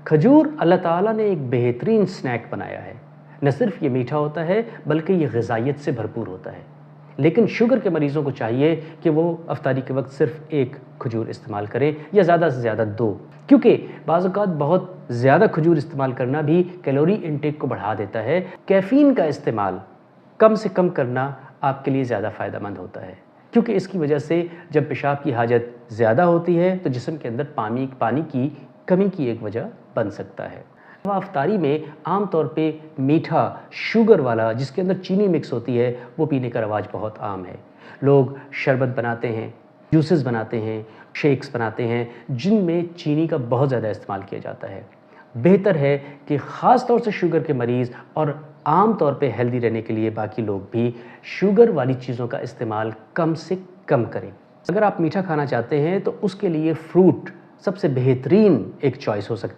खजूर अल्लाह ताला ने एक बेहतरीन स्नैक बनाया है। न सिर्फ ये मीठा होता है बल्कि ये ग़िज़ाइयत से भरपूर होता है। लेकिन शुगर के मरीज़ों को चाहिए कि वो अफ्तारी के वक्त सिर्फ एक खजूर इस्तेमाल करें या ज़्यादा से ज़्यादा 2, क्योंकि बाज़ औक़ात बहुत ज़्यादा खजूर इस्तेमाल करना भी कैलोरी इनटेक को बढ़ा देता है। कैफ़ीन का इस्तेमाल कम से कम करना आपके लिए ज़्यादा फ़ायदेमंद होता है, क्योंकि इसकी वजह से जब पेशाब की हाजत ज़्यादा होती है तो जिस्म के अंदर पानी की कमी की एक वजह बन सकता है। अफ्तारी में आम तौर पे मीठा शुगर वाला जिसके अंदर चीनी मिक्स होती है वो पीने का रवाज बहुत आम है। लोग शरबत बनाते हैं, जूसेस बनाते हैं, शेक्स बनाते हैं जिनमें चीनी का बहुत ज़्यादा इस्तेमाल किया जाता है। बेहतर है कि ख़ास तौर से शुगर के मरीज़ और आम तौर पे हेल्दी रहने के लिए बाकी लोग भी शुगर वाली चीज़ों का इस्तेमाल कम से कम करें। अगर आप मीठा खाना चाहते हैं तो उसके लिए फ्रूट सबसे बेहतरीन एक चॉइस हो सकती है।